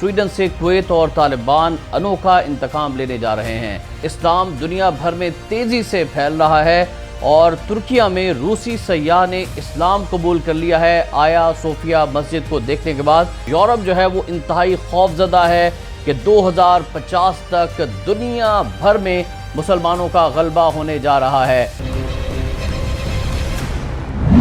Sweden से Kuwait और तालिबान अनोखा इंतकाम लेने जा रहे हैं। इस्लाम दुनिया भर में तेजी से फैल रहा है और तुर्किया में रूसी सयाह ने इस्लाम कबूल कर लिया है। आया सोफिया मस्जिद को देखने के बाद यूरोप जो है वो इंतहाई खौफजदा है कि 2050 तक दुनिया भर में मुसलमानों का गलबा होने जा रहा है।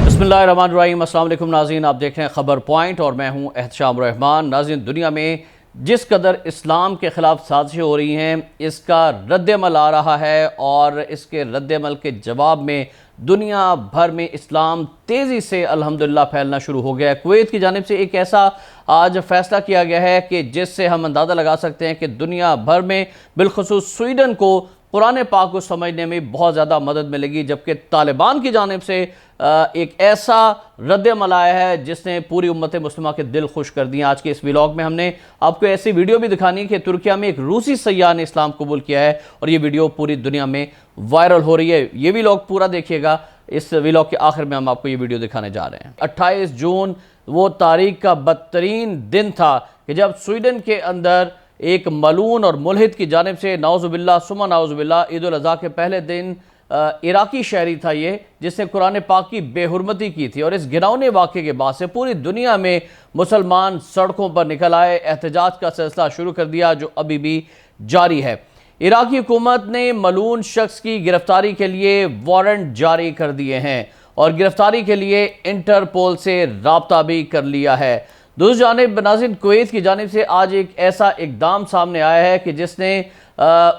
बिस्मिल्लाहिर्रहमानिर्रहीम, अस्सलाम वालेकुम नाज़रीन, आप देख रहे हैं खबर पॉइंट और मैं हूं एहतशाम रहमान। नाज़रीन, दुनिया में जिस कदर इस्लाम के ख़िलाफ़ साजिशें हो रही हैं, इसका रद्दअमल आ रहा है और इसके रद्दअमल के जवाब में दुनिया भर में इस्लाम तेज़ी से अल्हम्दुलिल्लाह फैलना शुरू हो गया है। कुवैत की जानिब से एक ऐसा आज फ़ैसला किया गया है कि जिससे हम अंदाज़ा लगा सकते हैं कि दुनिया भर में बिलखुसूस स्वीडन को कुरान पाक को समझने में बहुत ज़्यादा मदद मिलेगी, जबकि तालिबान की जानिब से एक ऐसा रद्दअमल आया है जिसने पूरी उम्मत मुस्लिमा के दिल खुश कर दिए। आज के इस व्लॉग में हमने आपको ऐसी वीडियो भी दिखानी है कि तुर्किया में एक रूसी सयाह ने इस्लाम कबूल किया है और ये वीडियो पूरी दुनिया में वायरल हो रही है। ये व्लॉग पूरा देखिएगा, इस व्लॉग के आखिर में हम आपको ये वीडियो दिखाने जा रहे हैं। 28 जून वो तारीख का बदतरीन दिन था कि जब स्वीडन के अंदर एक मलून और मुल्हिद की जानिब से नाउज़ुबिल्लाह सुम्मा नाउज़ुबिल्लाह ईद उल अज़हा के पहले दिन इराकी शहरी था ये, जिसने कुरान पाक की बेहुरमती की थी। और इस घिनौने वाक़े के बाद से पूरी दुनिया में मुसलमान सड़कों पर निकल आए, एहतजाज का सिलसिला शुरू कर दिया जो अभी भी जारी है। इराकी हुकूमत ने मलून शख्स की गिरफ्तारी के लिए वारंट जारी कर दिए हैं और गिरफ्तारी के लिए इंटरपोल से राब्ता भी कर लिया है। दूसरी जानिब नाज़रीन, कुवैत की जानिब से आज एक ऐसा इक़दाम सामने आया है कि जिसने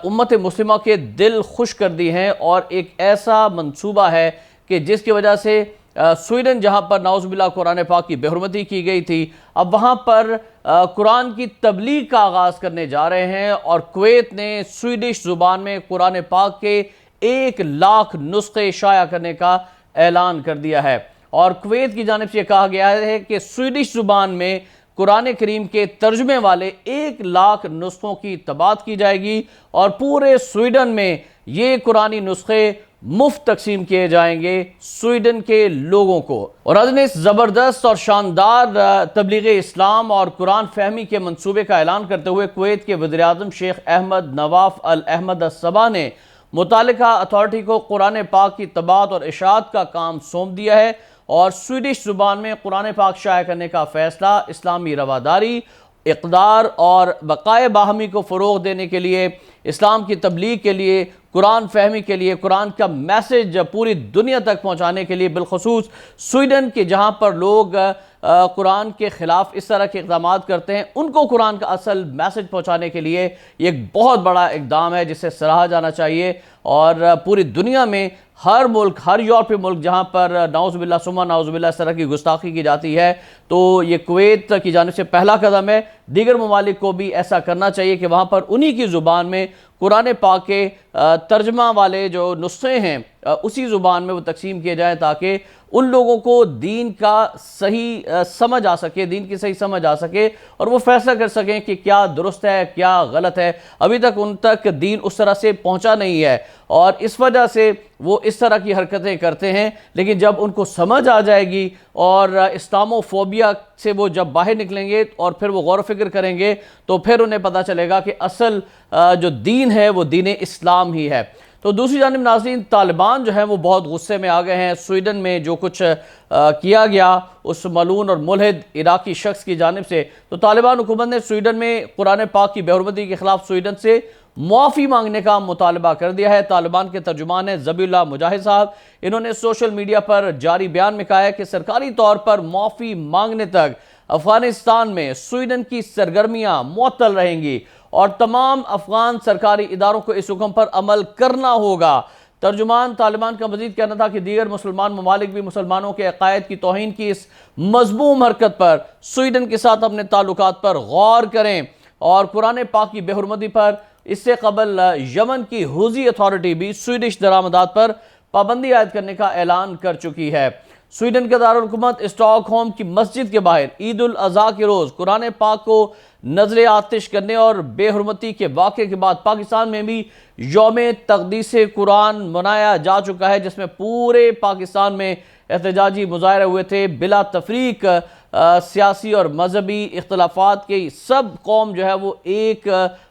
उम्मत मुस्लिमा के दिल खुश कर दी हैं और एक ऐसा मंसूबा है कि जिसकी वजह से स्वीडन जहां पर नाउज़ुबिल्लाह कुरान पाक की बेहुरमती की गई थी, अब वहां पर कुरान की तबलीग का आगाज़ करने जा रहे हैं और कुवैत ने स्वीडिश ज़ुबान में कुरान पाक के 1 लाख नुस्खे शाया करने का ऐलान कर दिया है। और कुवैत की जानिब से कहा गया है कि स्वीडिश ज़ुबान में कुरान करीम के तर्जुमे वाले 1 लाख नुस्खों की तबात की जाएगी और पूरे स्वीडन में ये कुरानी नुस्खे मुफ्त तकसीम किए जाएंगे स्वीडन के लोगों को। और आज ने इस ज़बरदस्त और शानदार तबलीग इस्लाम और कुरान फहमी के मंसूबे का ऐलान करते हुए कुवैत के वज़ीर-ए-आज़म शेख अहमद नवाफ अल अहमद अस-सबा ने मुतालिका अथॉरिटी को कुरान पाक की तबात और इशाअत का काम सौंप दिया है और स्वीडिश ज़ुबान में कुरान पाक शाया करने का फ़ैसला इस्लामी रवादारी, इक़दार और बक़ाए बाहमी को फ़रोग़ देने के लिए, इस्लाम की तबलीग के लिए, कुरान फहमी के लिए, कुरान का मैसेज पूरी दुनिया तक पहुँचाने के लिए, बिलखुसूस स्वीडन के जहाँ पर लोग कुरान के ख़िलाफ़ इस तरह के इक़दामात करते हैं, उनको कुरान का असल मैसेज पहुँचाने के लिए ये एक बहुत बड़ा इक़दाम है जिसे सराहा जाना चाहिए। और पूरी दुनिया में हर मुल्क, हर यूरोपीय मुल्क जहाँ पर नाउज़ुबिल्लाह सुम्मा नाउज़ुबिल्लाह इस तरह की गुस्ताखी की जाती है, तो ये कुवैत की जानिब से पहला कदम है। दीगर ममालिक को भी ऐसा करना चाहिए कि वहाँ पर उन्हीं की ज़ुबान में कुरान पाक के तर्जमा वाले जो नुस्खे हैं उसी ज़ुबान में वो तकसीम किए जाएँ ताकि उन लोगों को दीन का सही समझ आ सके, दीन की सही समझ आ सके और वो फैसला कर सकें कि क्या दुरुस्त है, क्या गलत है। अभी तक उन तक दीन उस तरह से पहुंचा नहीं है और इस वजह से वो इस तरह की हरकतें करते हैं। लेकिन जब उनको समझ आ जाएगी और इस्लामोफोबिया से वो जब बाहर निकलेंगे और फिर वो गौर फ़िक्र करेंगे तो फिर उन्हें पता चलेगा कि असल जो दीन है वो दीन इस्लाम ही है। तो दूसरी जानिब नाज़रीन, तालिबान जो है वो बहुत गुस्से में आ गए हैं। स्वीडन में जो कुछ किया गया उस मलून और मुल्हिद इराकी शख्स की जानिब से, तो तालिबान हुकूमत ने स्वीडन में कुरान पाक की बेहुरमती के ख़िलाफ़ स्वीडन से मुआफ़ी मांगने का मुतालबा कर दिया है। तालिबान के तर्जुमान है ज़बीहुल्लाह मुजाहिद साहब, इन्होंने सोशल मीडिया पर जारी बयान में कहा है कि सरकारी तौर पर मुआफ़ी मांगने तक अफ़गानिस्तान में स्वीडन की सरगर्मियाँ मुअत्तल रहेंगी और तमाम अफ़गान सरकारी इदारों को इस हुक्म पर अमल करना होगा। तर्जुमान तालिबान का मज़ीद कहना था कि दीगर मुसलमान ममालिक भी मुसलमानों के अक़ायद की तौहीन की इस मज़मूम हरकत पर स्वीडन के साथ अपने ताल्लुकात पर गौर करें और कुरान पाक की बेहुरमती पर इससे कबल यमन की हुज़ी अथॉरिटी भी स्वीडिश दरामदात पर पाबंदी आयद करने का ऐलान कर चुकी है। स्वीडन के दारुल हुकूमत स्टॉकहोम की मस्जिद के बाहर ईद उल अज़हा के रोज़ कुरान पाक को नजर आतिश करने और बेहुरमती के वाक़े के बाद पाकिस्तान में भी यौम तक़दीस कुरान मनाया जा चुका है, जिसमें पूरे पाकिस्तान में एहतजाजी मुज़ाहरे हुए थे। बिला तफरीक سیاسی اور مذہبی اختلافات کی سب قوم جو ہے وہ ایک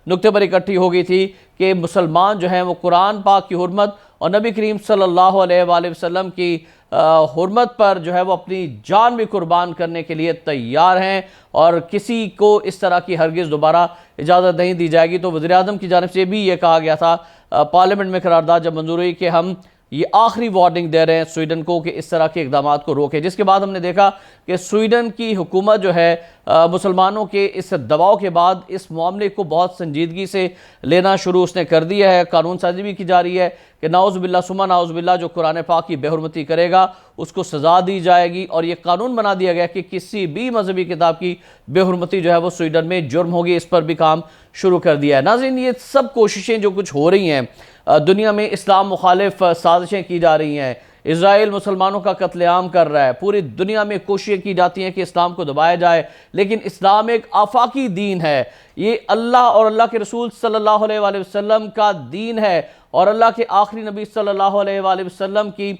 نقطے پر اکٹھی ہو گئی تھی کہ مسلمان جو ہیں وہ قرآن پاک کی حرمت اور نبی کریم صلی اللہ علیہ وآلہ وسلم کی حرمت پر جو ہے وہ اپنی جان بھی قربان کرنے کے لیے تیار ہیں، اور کسی کو اس طرح کی ہرگز دوبارہ اجازت نہیں دی جائے گی۔ تو وزیر اعظم کی جانب سے بھی یہ کہا گیا تھا پارلیمنٹ میں قرارداد جب منظور ہوئی کہ ہم یہ آخری وارننگ دے رہے ہیں سویڈن کو کہ اس طرح کے اقدامات کو روکے، جس کے بعد ہم نے دیکھا کہ سویڈن کی حکومت جو ہے مسلمانوں کے اس دباؤ کے بعد اس معاملے کو بہت سنجیدگی سے لینا شروع اس نے کر دیا ہے۔ قانون سازی بھی کی جا رہی ہے کہ نعوذ باللہ ثم نعوذ باللہ جو قرآن پاک کی بے حرمتی کرے گا اس کو سزا دی جائے گی، اور یہ قانون بنا دیا گیا کہ کسی بھی مذہبی کتاب کی بے حرمتی جو ہے وہ سویڈن میں جرم ہوگی۔ اس پر بھی کام شروع کر دیا ہے۔ ناظرین، یہ سب کوششیں جو کچھ ہو رہی ہیں دنیا میں، اسلام مخالف سازشیں کی جا رہی ہیں، اسرائیل مسلمانوں کا قتل عام کر رہا ہے، پوری دنیا میں کوششیں کی جاتی ہیں کہ اسلام کو دبایا جائے، لیکن اسلام ایک آفاقی دین ہے، یہ اللہ اور اللہ کے رسول صلی اللہ علیہ وآلہ وسلم کا دین ہے، اور اللہ کے آخری نبی صلی اللہ علیہ وآلہ وسلم کی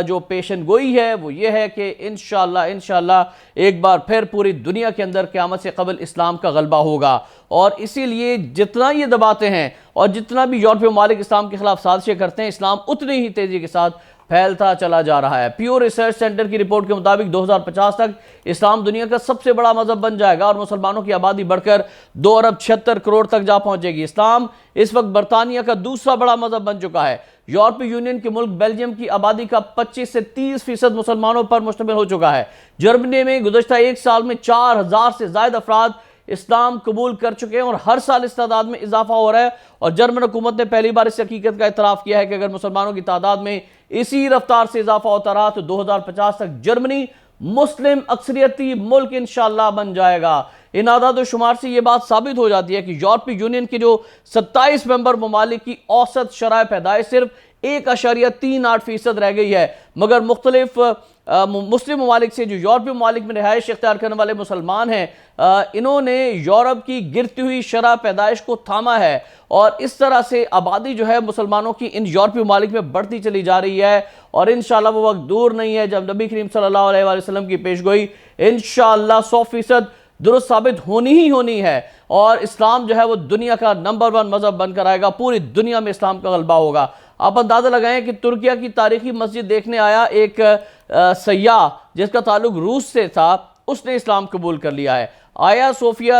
جو پیشن گوئی ہے وہ یہ ہے کہ انشاءاللہ ایک بار پھر پوری دنیا کے اندر قیامت سے قبل اسلام کا غلبہ ہوگا، اور اسی لیے جتنا یہ دباتے ہیں اور جتنا بھی یورپی ممالک اسلام کے خلاف سازشیں کرتے ہیں، اسلام اتنی ہی تیزی کے ساتھ پھیلتا چلا جا رہا ہے۔ پیو ریسرچ سینٹر کی رپورٹ کے مطابق 2050 تک اسلام دنیا کا سب سے بڑا مذہب بن جائے گا، اور مسلمانوں کی آبادی بڑھ کر 2 ارب 76 کروڑ تک جا پہنچے گی۔ اسلام اس وقت برطانیہ کا دوسرا بڑا مذہب بن چکا ہے۔ یورپی یونین کے ملک بیلجیم کی آبادی کا 25 سے 30% مسلمانوں پر مشتمل ہو چکا ہے۔ جرمنی میں گزشتہ 1 سال میں 4000 سے زائد افراد اسلام قبول کر چکے ہیں، اور ہر سال اس تعداد میں اضافہ ہو رہا ہے، اور جرمن حکومت نے پہلی بار اس حقیقت کا اعتراف کیا ہے کہ اگر مسلمانوں کی تعداد میں اسی رفتار سے اضافہ ہوتا رہا تو 2050 تک جرمنی مسلم اکثریتی ملک انشاءاللہ بن جائے گا۔ ان اعداد و شمار سے یہ بات ثابت ہو جاتی ہے کہ یورپی یونین کے جو 27 ممبر ممالک کی اوسط شرح پیدائش صرف 1.38% رہ گئی ہے، مگر مختلف مسلم ممالک سے جو یورپی ممالک میں رہائش اختیار کرنے والے مسلمان ہیں، انہوں نے یورپ کی گرتی ہوئی شرح پیدائش کو تھاما ہے، اور اس طرح سے آبادی جو ہے مسلمانوں کی ان یورپی ممالک میں بڑھتی چلی جا رہی ہے، اور انشاءاللہ وہ وقت دور نہیں ہے جب نبی کریم صلی اللہ علیہ وآلہ وسلم کی پیشگوئی انشاءاللہ 100% درست ثابت ہونی ہے، اور اسلام جو ہے وہ دنیا کا نمبر 1 مذہب بن کر آئے گا، پوری دنیا میں اسلام کا غلبہ ہوگا۔ آپ اندازہ لگائیں کہ ترکیہ کی تاریخی مسجد دیکھنے آیا ایک سیاح جس کا تعلق روس سے تھا، اس نے اسلام قبول کر لیا ہے۔ آیا صوفیہ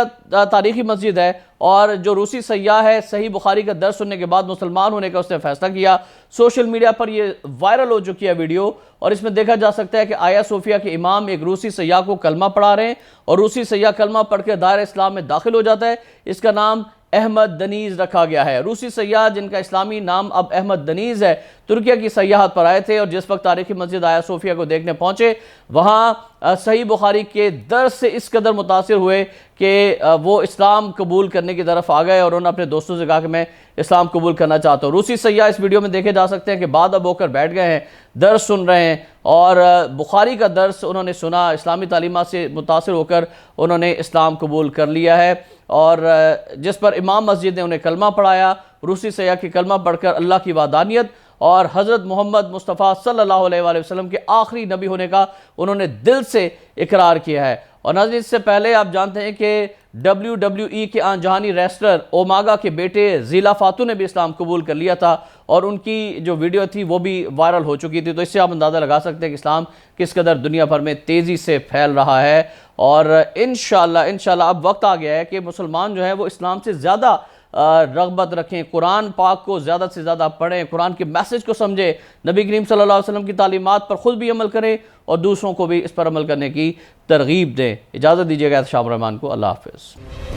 تاریخی مسجد ہے، اور جو روسی سیاح ہے صحیح بخاری کا درس سننے کے بعد مسلمان ہونے کا اس نے فیصلہ کیا۔ سوشل میڈیا پر یہ وائرل ہو چکی ہے ویڈیو، اور اس میں دیکھا جا سکتا ہے کہ آیا صوفیہ کے امام ایک روسی سیاح کو کلمہ پڑھا رہے ہیں، اور روسی سیاح کلمہ پڑھ کے دائرہ اسلام میں داخل ہو جاتا ہے۔ اس کا نام احمد دنیز رکھا گیا ہے۔ روسی سیاح جن کا اسلامی نام اب احمد دنیز ہے، ترکیہ کی سیاحت پر آئے تھے، اور جس وقت تاریخی مسجد آیا صوفیہ کو دیکھنے پہنچے، وہاں صحیح بخاری کے درس سے اس قدر متاثر ہوئے کہ وہ اسلام قبول کرنے کی طرف آ گئے، اور انہوں نے اپنے دوستوں سے کہا کہ میں اسلام قبول کرنا چاہتا ہوں۔ روسی سیاح اس ویڈیو میں دیکھے جا سکتے ہیں کہ بادب ہو کر بیٹھ گئے ہیں، درس سن رہے ہیں، اور بخاری کا درس انہوں نے سنا، اسلامی تعلیمات سے متاثر ہو کر انہوں نے اسلام قبول کر لیا ہے، اور جس پر امام مسجد نے انہیں کلمہ پڑھایا۔ روسی سیاح کی کلمہ پڑھ کر اللہ کی وحدانیت اور حضرت محمد مصطفیٰ صلی اللہ علیہ وآلہ وسلم کے آخری نبی ہونے کا انہوں نے دل سے اقرار کیا ہے۔ اور ناظرین، اس سے پہلے آپ جانتے ہیں کہ WWE کے آن جہانی ریسلر اوماگا کے بیٹے زیلا فاتو نے بھی اسلام قبول کر لیا تھا، اور ان کی جو ویڈیو تھی وہ بھی وائرل ہو چکی تھی، تو اس سے آپ اندازہ لگا سکتے ہیں کہ اسلام کس قدر دنیا بھر میں تیزی سے پھیل رہا ہے، اور انشاءاللہ اب وقت آ گیا ہے کہ مسلمان جو ہے وہ اسلام سے زیادہ رغبت رکھیں، قرآن پاک کو زیادہ سے زیادہ پڑھیں، قرآن کے میسج کو سمجھیں، نبی کریم صلی اللہ علیہ وسلم کی تعلیمات پر خود بھی عمل کریں، اور دوسروں کو بھی اس پر عمل کرنے کی ترغیب دیں۔ اجازت دیجیے گا احتشام الرحمان کو۔ اللہ حافظ۔